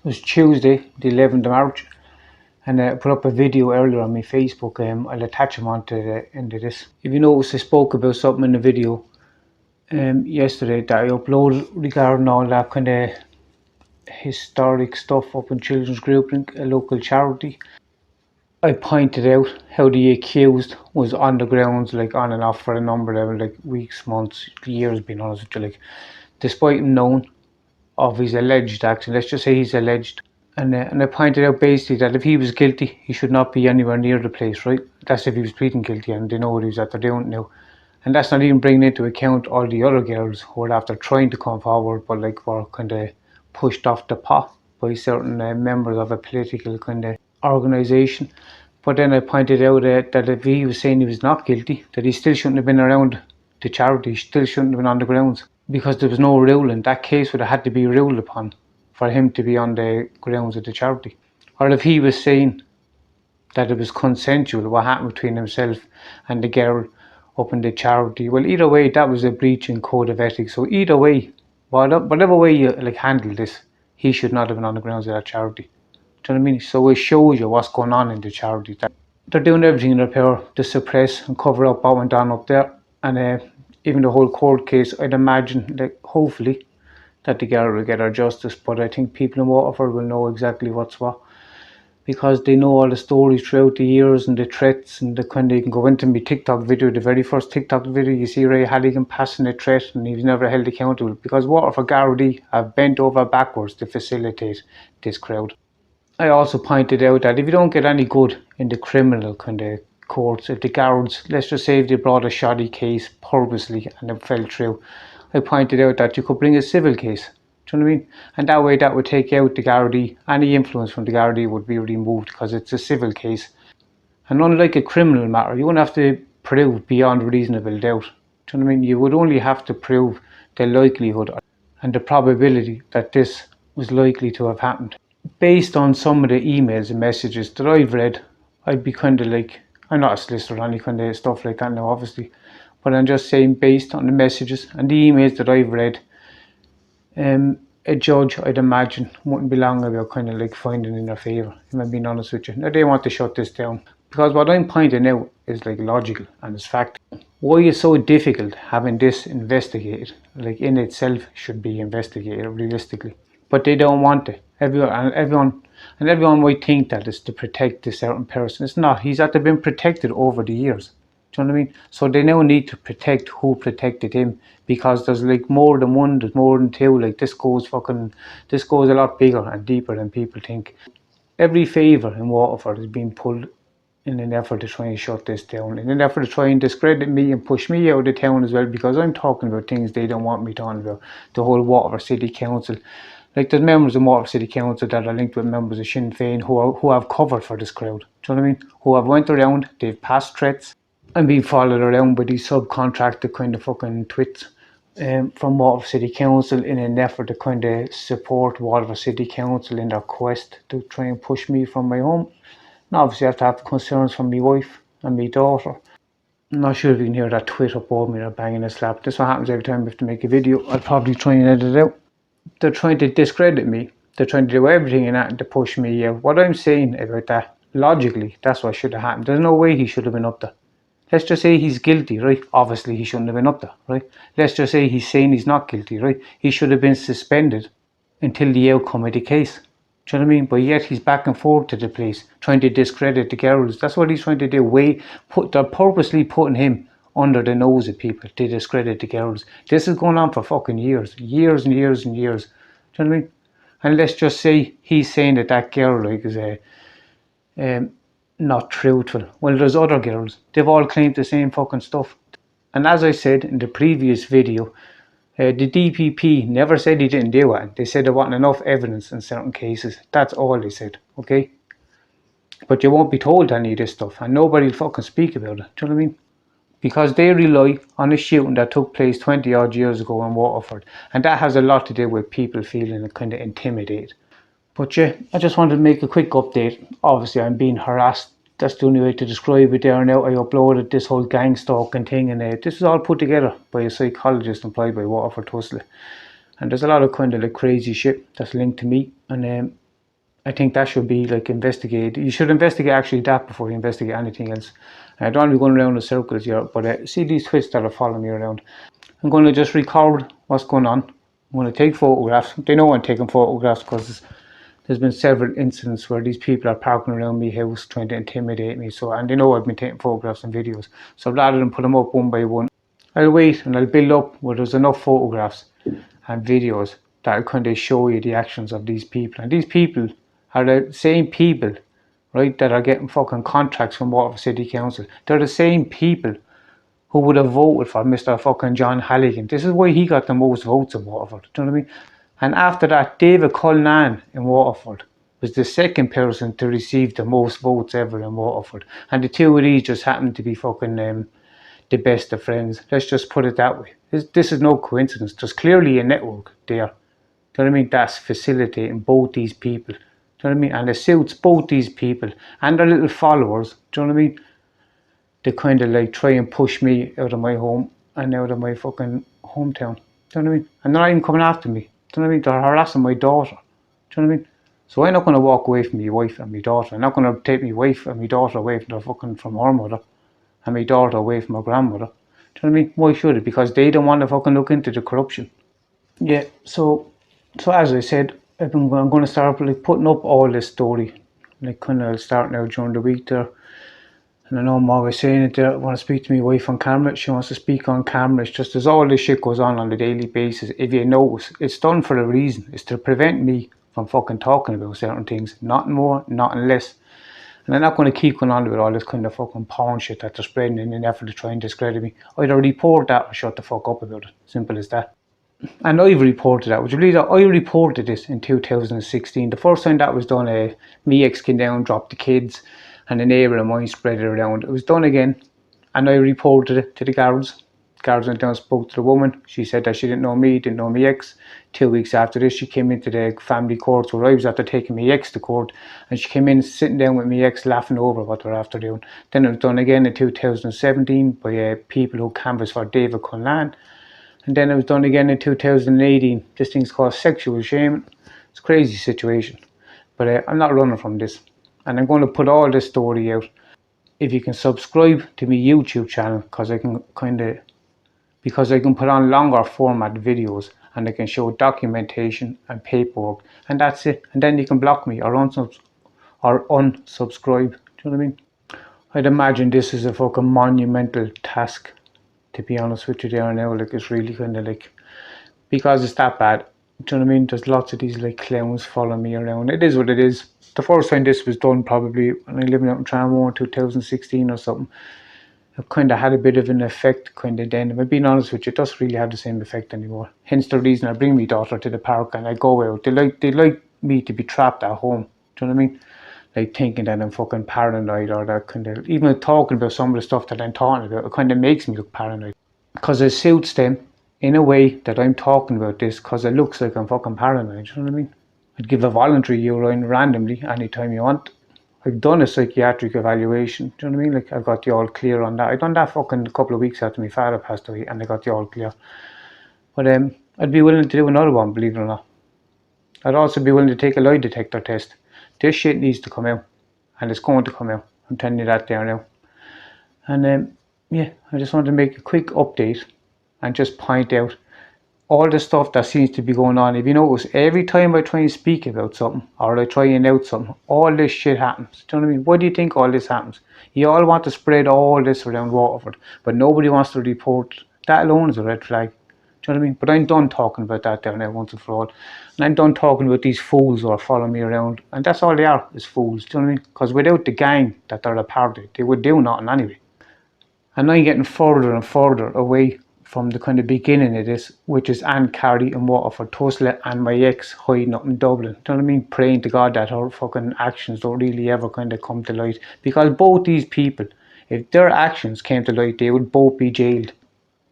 It was Tuesday, the 11th of March, and I put up a video earlier on my Facebook. I'll attach them onto the end of this. If you notice, I spoke about something in the video yesterday that I uploaded regarding all that kind of historic stuff up in Children's Grouping, a local charity. I pointed out how the accused was on the grounds, like on and off for a number of like weeks, months, years, being honest with you, like despite him knowing of his alleged action. Let's just say he's alleged. And I pointed out basically that if he was guilty, he should not be anywhere near the place, right? That's if he was pleading guilty and they know what he was after doing now. And that's not even bringing into account all the other girls who were after trying to come forward, but like were kind of pushed off the pot by certain members of a political kind of organisation. But then I pointed out that if he was saying he was not guilty, that he still shouldn't have been around the charity, he still shouldn't have been on the grounds, because there was no ruling. That case would have had to be ruled upon for him to be on the grounds of the charity. Or if he was saying that it was consensual, what happened between himself and the girl up in the charity, well, either way, that was a breach in code of ethics. So either way, whatever way you like handle this, he should not have been on the grounds of that charity. Do you know what I mean? So it shows you what's going on in the charity. They're doing everything in their power to suppress and cover up what went on up there. And even the whole court case, I'd imagine, like, hopefully, that the girl will get her justice. But I think people in Waterford will know exactly what's what, because they know all the stories throughout the years and the threats and the kind of, you can go into my TikTok video, the very first TikTok video, you see Ray Halligan passing a threat and he was never held accountable because Waterford Gardaí have bent over backwards to facilitate this crowd. I also pointed out that if you don't get any good in the criminal kind of courts, if the guards, let's just say if they brought a shoddy case purposely and it fell through, I pointed out that you could bring a civil case. Do you know what I mean? And that way that would take out the Gardaí. Any influence from the Gardaí would be removed because it's a civil case. And unlike a criminal matter, you wouldn't have to prove beyond reasonable doubt. Do you know what I mean? You would only have to prove the likelihood and the probability that this was likely to have happened. Based on some of the emails and messages that I've read, I'd be kind of like, I'm not a solicitor or any kind of stuff like that now, obviously, but I'm just saying based on the messages and the emails that I've read, a judge, I'd imagine, wouldn't be long about kind of like finding in their favour, if I'm being honest with you. Now, they want to shut this down because what I'm pointing out is like logical and it's fact. Why is so difficult having this investigated? Like, in itself should be investigated realistically, but they don't want it. Everyone might think that it's to protect a certain person. It's not. He's had to been protected over the years. Do you know what I mean? So they now need to protect who protected him, because there's like more than one, there's more than two. Like this goes a lot bigger and deeper than people think. Every favour in Waterford is being pulled in an effort to try and shut this down, in an effort to try and discredit me and push me out of the town as well, because I'm talking about things they don't want me talking about. The whole Waterford City Council. Like, there's members of Waterford City Council that are linked with members of Sinn Féin who have covered for this crowd. Do you know what I mean? Who have went around, they've passed threats and been followed around by these subcontracted kind of fucking twits from Waterford City Council in an effort to kind of support Waterford City Council in their quest to try and push me from my home. And obviously I have to have concerns from my wife and my daughter. I'm not sure if you can hear that twit above me, they're banging a slap. This is what happens every time we have to make a video. I'll probably try and edit it out. They're trying to discredit me. They're trying to do everything in that to push me out. What I'm saying about that, logically, that's what should have happened. There's no way he should have been up there. Let's just say he's guilty, right? Obviously he shouldn't have been up there, right? Let's just say he's saying he's not guilty, right? He should have been suspended until the outcome of the case. Do you know what I mean? But yet he's back and forth to the police, trying to discredit the girls. That's what he's trying to do. They're purposely putting him under the nose of people to discredit the girls. This is going on for fucking years and years and years. Do you know what I mean? And let's just say he's saying that girl like is not truthful. Well, there's other girls. They've all claimed the same fucking stuff. And as I said in the previous video, the DPP never said he didn't do it. They said there wasn't enough evidence in certain cases. That's all they said, okay? But you won't be told any of this stuff, and nobody will fucking speak about it. Do you know what I mean? Because they rely on a shooting that took place 20 odd years ago in Waterford, and that has a lot to do with people feeling kind of intimidated. But yeah, I just wanted to make a quick update. Obviously I'm being harassed. That's the only way to describe it there now. I uploaded this whole gang stalking thing, and this is all put together by a psychologist employed by Waterford Tussle. And there's a lot of kind of like crazy shit that's linked to me, and I think that should be like investigated. You should investigate actually that before you investigate anything else. I don't want to be going around in circles here, but see these twits that are following me around. I'm going to just record what's going on. I'm going to take photographs. They know I'm taking photographs because there's been several incidents where these people are parking around my house trying to intimidate me. So, and they know I've been taking photographs and videos. So rather than put them up one by one, I'll wait and I'll build up where there's enough photographs and videos that will kind of show you the actions of these people. And these people are the same people, right, that are getting fucking contracts from Waterford City Council. They're the same people who would have voted for Mr. fucking John Halligan. This is why he got the most votes in Waterford. Do you know what I mean? And after that, David Cullinan in Waterford was the second person to receive the most votes ever in Waterford. And the two of these just happened to be fucking the best of friends. Let's just put it that way. This is no coincidence. There's clearly a network there. Do you know what I mean? That's facilitating both these people. Do you know what I mean? And it suits both these people and their little followers. Do you know what I mean? They kind of like try and push me out of my home and out of my fucking hometown. Do you know what I mean? And they're not even coming after me. Do you know what I mean? They're harassing my daughter. Do you know what I mean? So I'm not going to walk away from my wife and my daughter. I'm not going to take my wife and my daughter away from her mother and my daughter away from her grandmother. Do you know what I mean? Why should it? Because they don't want to fucking look into the corruption. Yeah, so as I said, I'm going to start like putting up all this story. Like kind of start now during the week there. And I know I'm always saying it there, I want to speak to my wife on camera. She wants to speak on camera. It's just, there's all this shit goes on a daily basis. If you notice, it's done for a reason. It's to prevent me from fucking talking about certain things. Nothing more, nothing less. And I'm not going to keep going on with all this kind of fucking porn shit that they're spreading in an effort to try and discredit me. Either report that or shut the fuck up about it. Simple as that. And I've reported that. Would you believe that? I reported this in 2016. The first time that was done, me ex came down, dropped the kids, and a neighbour of mine spread it around. It was done again, and I reported it to the guards. Guards went down and spoke to the woman. She said that she didn't know me, didn't know my ex. 2 weeks after this, she came into the family courts where I was after taking my ex to court, and she came in sitting down with my ex laughing over what they're after doing. Then it was done again in 2017 by people who canvassed for David Cullinan. And then it was done again in 2018. This thing's called sexual shaming. It's a crazy situation. But I'm not running from this. And I'm going to put all this story out. If you can subscribe to my YouTube channel, because I can put on longer format videos and I can show documentation and paperwork. And that's it. And then you can block me or unsubscribe. Do you know what I mean? I'd imagine this is a fucking monumental task, to be honest with you there now. Like, it's really kind of like, because it's that bad. Do you know what I mean? There's lots of these like clowns following me around. It is what it is. The first time this was done, probably when I lived out in Tramore in 2016 or something, it kind of had a bit of an effect kind of then. If I'm being honest with you, it doesn't really have the same effect anymore. Hence the reason I bring my daughter to the park and I go out. They like me to be trapped at home. Do you know what I mean? Like thinking that I'm fucking paranoid, or that kind of, even talking about some of the stuff that I'm talking about, it kind of makes me look paranoid. Because it suits them in a way that I'm talking about this, because it looks like I'm fucking paranoid. Do you know what I mean? I'd give a voluntary urine randomly anytime you want. I've done a psychiatric evaluation. Do you know what I mean? Like, I've got the all clear on that. I done that fucking a couple of weeks after my father passed away, and I got the all clear. But I'd be willing to do another one, believe it or not. I'd also be willing to take a lie detector test. This shit needs to come out, and it's going to come out. I'm telling you that there now. And yeah, I just want to make a quick update and just point out all the stuff that seems to be going on. If you notice, every time I try and speak about something or I try and out something, all this shit happens. Do you know what I mean? Why do you think all this happens? You all want to spread all this around Waterford, but nobody wants to report. That alone is a red flag. Do you know what I mean? But I'm done talking about that there now once and for all. And I'm done talking about these fools who are following me around. And that's all they are, is fools. Do you know what I mean? Because without the gang that they're a part of, they would do nothing anyway. And I'm getting further and further away from the kind of beginning of this, which is Anne Carey and Waterford Tussle and my ex hiding up in Dublin. Do you know what I mean? Praying to God that her fucking actions don't really ever kind of come to light. Because both these people, if their actions came to light, they would both be jailed.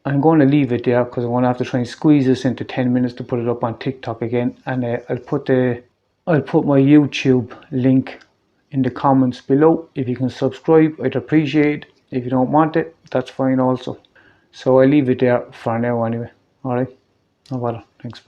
I'm going to leave it there because I'm going to have to try and squeeze this into 10 minutes to put it up on TikTok again. And I'll put my YouTube link in the comments below. If you can subscribe, I'd appreciate it. If you don't want it, that's fine also. So I'll leave it there for now anyway. Alright? No bother. Thanks.